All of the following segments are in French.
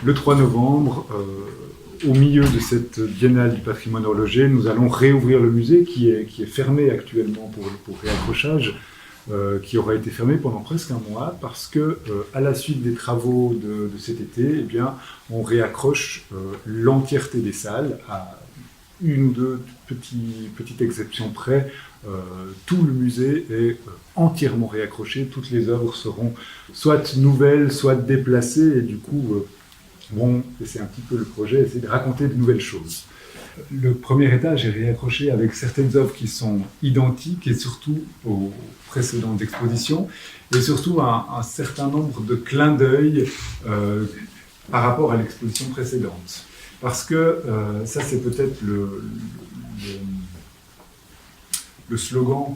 le 3 novembre, au milieu de cette biennale du patrimoine horloger, nous allons réouvrir le musée qui est fermé actuellement pour réaccrochage, qui aura été fermé pendant presque un mois parce que, à la suite des travaux de cet été, eh bien, on réaccroche l'entièreté des salles, à une ou deux petites exceptions près. Tout le musée est entièrement réaccroché, toutes les œuvres seront soit nouvelles, soit déplacées, et du coup, et c'est un petit peu le projet, c'est de raconter de nouvelles choses. Le premier étage est réaccroché avec certaines œuvres qui sont identiques et surtout aux précédentes expositions, et surtout un certain nombre de clins d'œil par rapport à l'exposition précédente. Parce que ça, c'est peut-être le slogan,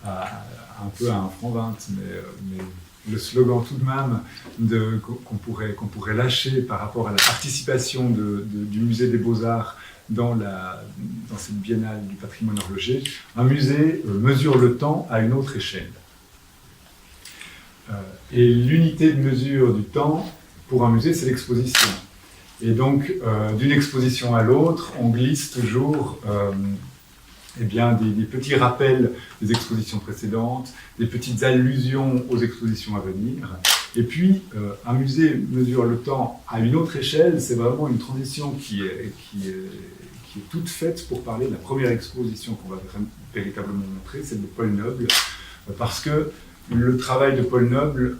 un peu à un franc 20, mais le slogan tout de même qu'on pourrait lâcher par rapport à la participation du musée des Beaux-Arts dans cette biennale du patrimoine horloger. Un musée mesure le temps à une autre échelle. Et l'unité de mesure du temps pour un musée, c'est l'exposition. Et donc, d'une exposition à l'autre, on glisse toujours des petits rappels des expositions précédentes, des petites allusions aux expositions à venir. Et puis, un musée mesure le temps à une autre échelle, c'est vraiment une transition qui est toute faite pour parler de la première exposition qu'on va véritablement montrer, celle de Paul Noble, parce que le travail de Paul Noble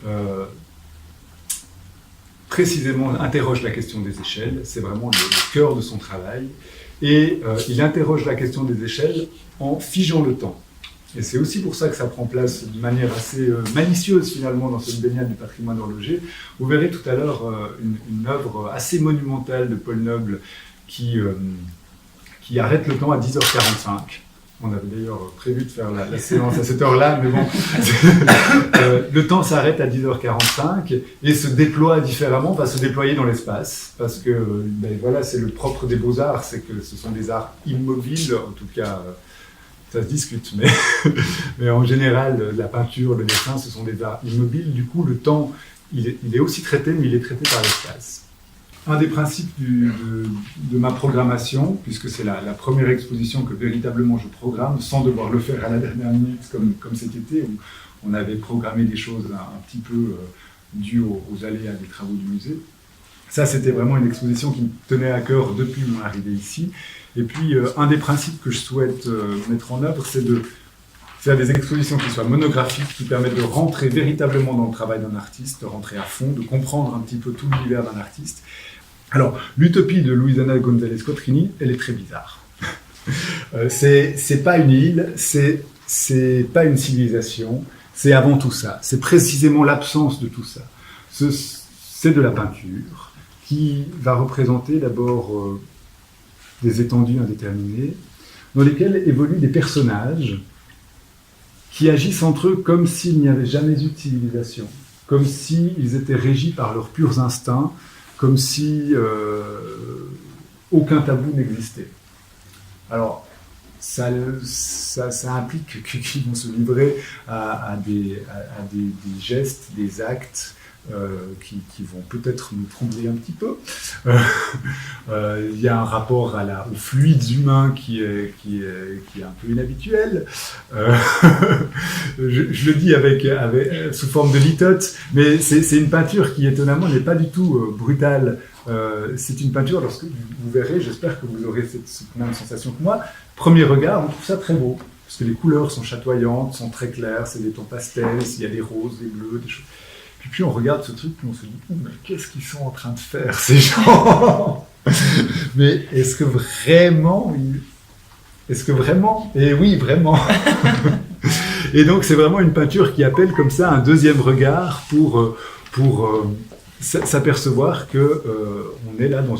précisément interroge la question des échelles, c'est vraiment le cœur de son travail. Et il interroge la question des échelles en figeant le temps. Et c'est aussi pour ça que ça prend place de manière assez malicieuse finalement dans cette baignade du patrimoine horloger. Vous verrez tout à l'heure une œuvre assez monumentale de Paul Noble qui arrête le temps à 10h45. On avait d'ailleurs prévu de faire la séance à cette heure-là, mais bon, le temps s'arrête à 10h45 et se déploie différemment, va se déployer dans l'espace, parce que voilà, c'est le propre des beaux-arts, c'est que ce sont des arts immobiles, en tout cas, ça se discute, mais en général, la peinture, le dessin, ce sont des arts immobiles, du coup, le temps, il est aussi traité, mais il est traité par l'espace. Un des principes de ma programmation, puisque c'est la première exposition que véritablement je programme, sans devoir le faire à la dernière minute comme cet été, où on avait programmé des choses un petit peu dues aux aléas des travaux du musée. Ça, c'était vraiment une exposition qui me tenait à cœur depuis mon arrivée ici. Et puis, un des principes que je souhaite mettre en œuvre, c'est de faire des expositions qui soient monographiques, qui permettent de rentrer véritablement dans le travail d'un artiste, de rentrer à fond, de comprendre un petit peu tout l'univers d'un artiste. Alors, l'utopie de Luisana González Cotrini, elle est très bizarre. C'est pas une île, c'est pas une civilisation, c'est avant tout ça. C'est précisément l'absence de tout ça. C'est de la peinture qui va représenter d'abord des étendues indéterminées, dans lesquelles évoluent des personnages qui agissent entre eux comme s'il n'y avait jamais eu de civilisation, comme s'ils étaient régis par leurs purs instincts, comme si aucun tabou n'existait. Alors, ça implique qu'ils vont se livrer à des gestes, des actes qui vont peut-être nous troubler un petit peu. Il y a un rapport aux fluides humains qui est un peu inhabituel. Je le dis sous forme de litote, mais c'est une peinture qui étonnamment n'est pas du tout brutale. C'est une peinture, lorsque vous verrez, j'espère que vous aurez cette même sensation que moi. Premier regard, on trouve ça très beau, parce que les couleurs sont chatoyantes, sont très claires, c'est des tons pastels, il y a des roses, des bleus, des choses. Puis on regarde ce truc, puis on se dit « mais qu'est-ce qu'ils sont en train de faire, ces gens ?» Mais est-ce que vraiment Et oui, vraiment. Et donc c'est vraiment une peinture qui appelle comme ça un deuxième regard pour s'apercevoir qu'on est là dans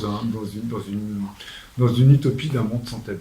une utopie d'un monde sans tabou.